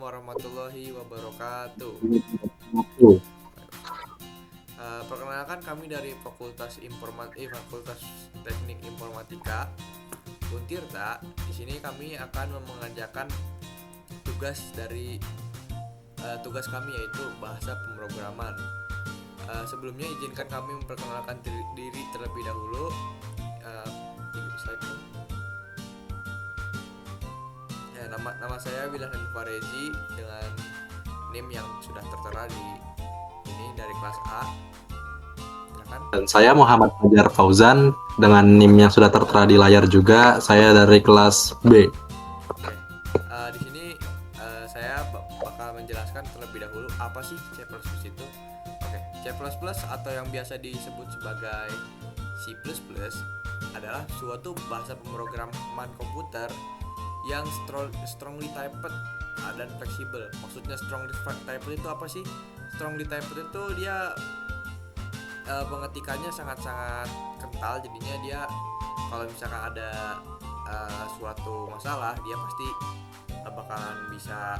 warahmatullahi wabarakatuh. Oke. Perkenalkan kami dari Fakultas Teknik Informatika Untirta. Di sini kami akan mengerjakan tugas kami yaitu bahasa pemrograman. Sebelumnya izinkan kami memperkenalkan diri terlebih dahulu. Uh, nama saya Wilhan Farezi dengan NIM yang sudah tertera di ini dari kelas A. Silakan. Dan saya Muhammad Fajar Fauzan dengan NIM yang sudah tertera di layar juga. Saya dari kelas B. Oke. Di sini saya bakal menjelaskan terlebih dahulu apa sih C++ itu. Oke, C++ atau yang biasa disebut sebagai C++ adalah suatu bahasa pemrograman komputer yang strongly typed dan fleksibel. Maksudnya strongly typed itu apa sih? Strongly typed itu dia pengetikannya sangat-sangat kental, jadinya dia kalau misalkan ada suatu masalah dia pasti bakalan bisa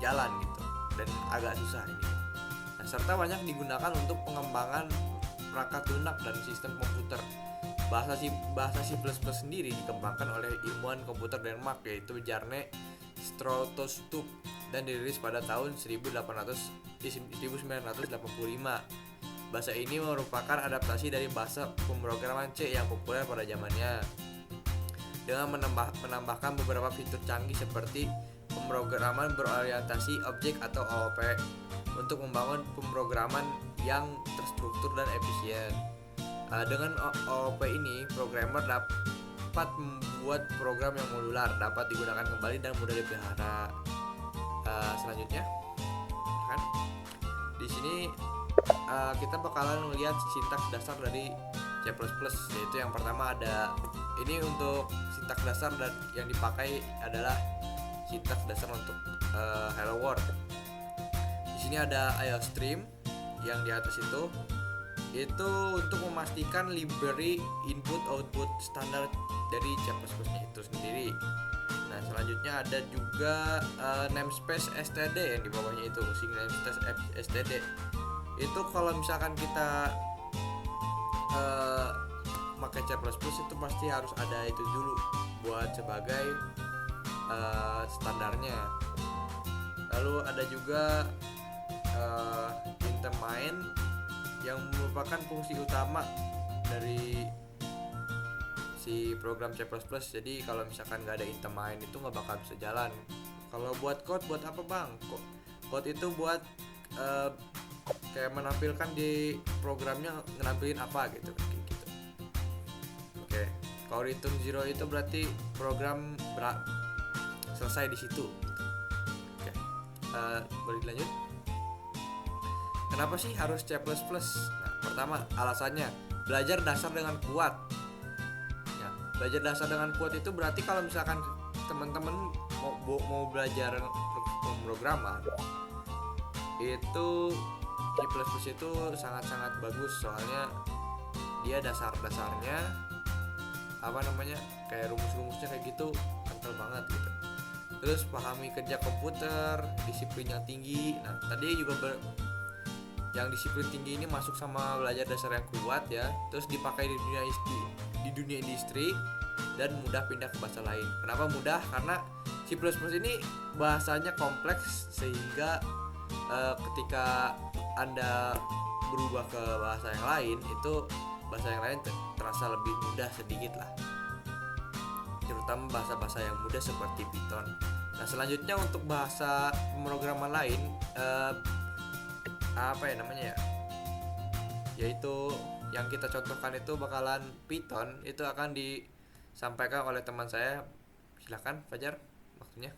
jalan gitu dan agak susah ini. Nah, serta banyak digunakan untuk pengembangan perangkat lunak dan sistem komputer. Bahasa C++ sendiri dikembangkan oleh ilmuwan komputer Denmark yaitu Bjarne Stroustrup dan dirilis pada tahun 1985. Bahasa ini merupakan adaptasi dari bahasa pemrograman C yang populer pada zamannya, dengan menambahkan beberapa fitur canggih seperti pemrograman berorientasi objek atau OOP untuk membangun pemrograman yang terstruktur dan efisien. Dengan OOP ini, programmer dapat membuat program yang modular, dapat digunakan kembali dan mudah dipelihara. Selanjutnya, kan? Di sini kita bakalan melihat sintaks dasar dari C++, yaitu yang pertama ada ini untuk sintaks dasar dan yang dipakai adalah sintaks dasar untuk Hello World. Di sini ada IOStream yang di atas itu untuk memastikan library input output standar dari C++-nya itu sendiri. Nah, selanjutnya ada juga namespace std yang di bawahnya itu, namespace std. Itu kalau misalkan kita pakai C++ itu pasti harus ada itu dulu buat sebagai standarnya. Lalu ada juga intermain yang merupakan fungsi utama dari si program C++. Jadi kalau misalkan nggak ada intermain itu nggak bakal bisa jalan. Kalau buat code buat apa bang? Code itu buat kayak menampilkan di programnya menampilin apa gitu. Oke, kalau return zero itu berarti program selesai di situ. Oke, boleh dilanjut. Kenapa sih harus C++? Nah, pertama alasannya belajar dasar dengan kuat. Ya, belajar dasar dengan kuat itu berarti kalau misalkan teman-teman mau belajar pemrograman itu C++ itu sangat-sangat bagus, soalnya dia dasarnya kayak rumus-rumusnya kayak gitu kental banget gitu. Terus pahami kerja komputer, disiplin yang tinggi. Nah, tadi juga yang disiplin tinggi ini masuk sama belajar dasar yang kuat ya. Terus dipakai di dunia industri dan mudah pindah ke bahasa lain. Kenapa mudah? Karena C++ ini bahasanya kompleks sehingga ketika Anda berubah ke bahasa yang lain, itu bahasa yang lain terasa lebih mudah sedikit lah, terutama bahasa-bahasa yang mudah seperti Python. Nah, selanjutnya untuk bahasa pemrograman lain yaitu yang kita contohkan itu bakalan Python, itu akan disampaikan oleh teman saya. Silakan Fajar, waktunya.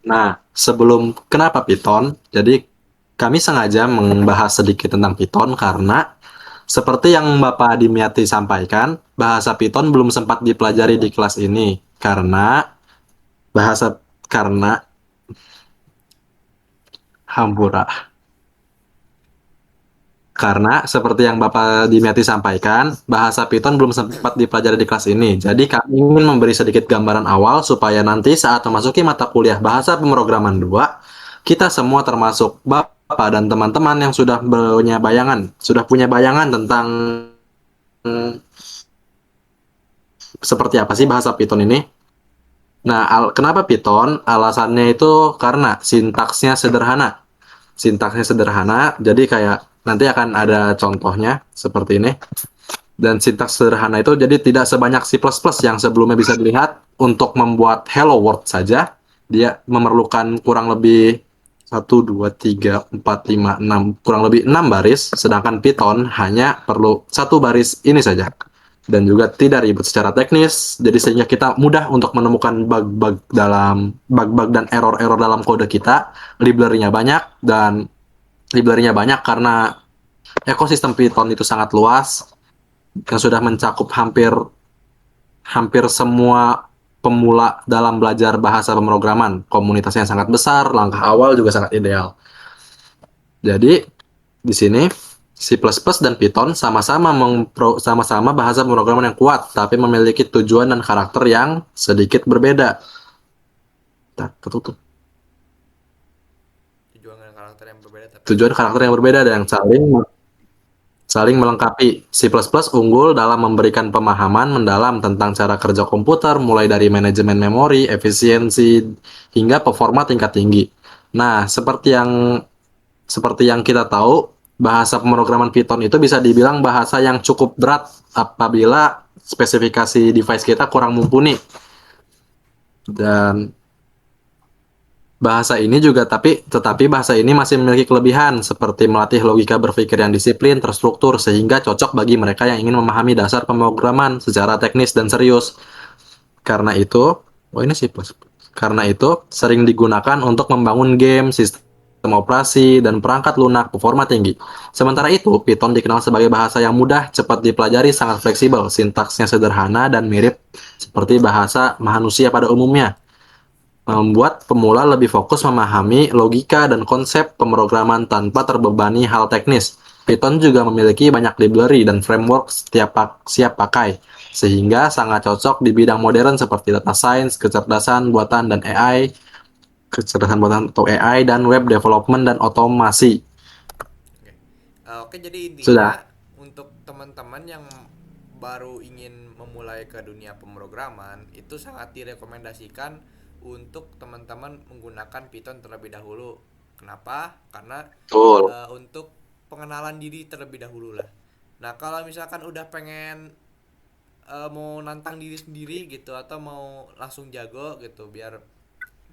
Nah, sebelum kenapa Python, jadi kami sengaja membahas sedikit tentang Python karena seperti yang Bapak Dimyati sampaikan, bahasa Python belum sempat dipelajari di kelas ini bahasa karena Hampura. Karena seperti yang Bapak Dimyati sampaikan, bahasa Python belum sempat dipelajari di kelas ini. Jadi kami ingin memberi sedikit gambaran awal supaya nanti saat memasuki mata kuliah bahasa pemrograman 2, kita semua termasuk Bapak dan teman-teman yang sudah punya bayangan tentang seperti apa sih bahasa Python ini. Nah, kenapa Python? Alasannya itu karena sintaksnya sederhana. Sintaksnya sederhana, jadi kayak nanti akan ada contohnya seperti ini. Dan sintaks sederhana itu jadi tidak sebanyak C++ yang sebelumnya bisa dilihat. Untuk membuat hello world saja, dia memerlukan kurang lebih 1, 2, 3, 4, 5, 6, kurang lebih 6 baris, sedangkan Python hanya perlu satu baris ini saja. Dan juga tidak ribet secara teknis, jadi sehingga kita mudah untuk menemukan bug-bug dan error-error dalam kode kita. Library-nya banyak, dan library-nya banyak karena ekosistem Python itu sangat luas yang sudah mencakup hampir hampir semua pemula dalam belajar bahasa pemrograman. Komunitasnya sangat besar, langkah awal juga sangat ideal. Jadi di sini C++ dan Python sama-sama bahasa pemrograman yang kuat, tapi memiliki tujuan dan karakter yang sedikit berbeda. Ketutup. Tujuan karakter yang berbeda dan saling melengkapi. C++ unggul dalam memberikan pemahaman mendalam tentang cara kerja komputer, mulai dari manajemen memori, efisiensi, hingga performa tingkat tinggi. Nah, seperti yang kita tahu, bahasa pemrograman Python itu bisa dibilang bahasa yang cukup berat apabila spesifikasi device kita kurang mumpuni. Dan bahasa ini juga tetapi bahasa ini masih memiliki kelebihan seperti melatih logika berpikir yang disiplin, terstruktur, sehingga cocok bagi mereka yang ingin memahami dasar pemrograman secara teknis dan serius. Karena itu, ini sih plus. Karena itu sering digunakan untuk membangun game, sistem operasi, dan perangkat lunak performa tinggi. Sementara itu, Python dikenal sebagai bahasa yang mudah, cepat dipelajari, sangat fleksibel, sintaksnya sederhana, dan mirip seperti bahasa manusia pada umumnya, membuat pemula lebih fokus memahami logika dan konsep pemrograman tanpa terbebani hal teknis. Python juga memiliki banyak library dan framework siap pakai, sehingga sangat cocok di bidang modern seperti data science, kecerdasan buatan atau AI, dan web development dan otomasi. Oke, jadi Sudah. intinya untuk teman-teman yang baru ingin memulai ke dunia pemrograman itu sangat direkomendasikan untuk teman-teman menggunakan Python terlebih dahulu. Kenapa? Karena Betul. untuk pengenalan diri terlebih dahulu lah. Nah, kalau misalkan udah pengen mau nantang diri sendiri gitu atau mau langsung jago gitu biar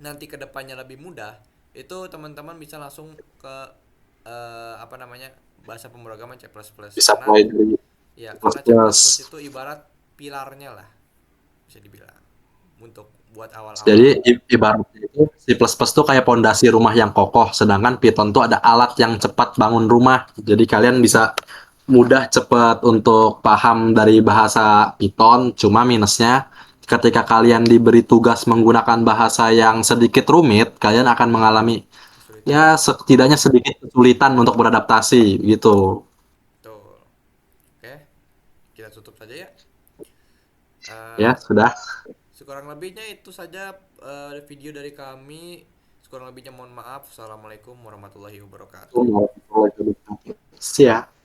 nanti kedepannya lebih mudah, itu teman-teman bisa langsung ke bahasa pemrograman C++. Bisa Karena mulai dari karena C++ itu ibarat pilarnya lah, bisa dibilang, untuk buat awal-awal. Jadi ibaratnya itu C++ tuh kayak pondasi rumah yang kokoh, sedangkan Python tuh ada alat yang cepat bangun rumah. Jadi kalian bisa mudah cepat untuk paham dari bahasa Python. Cuma minusnya ketika kalian diberi tugas menggunakan bahasa yang sedikit rumit, kalian akan mengalami ya setidaknya sedikit kesulitan untuk beradaptasi gitu. Betul. Oke, kita tutup saja ya. Ya, sudah. Sekurang lebihnya itu saja video dari kami. Sekurang lebihnya mohon maaf. Assalamualaikum warahmatullahi wabarakatuh. Siap.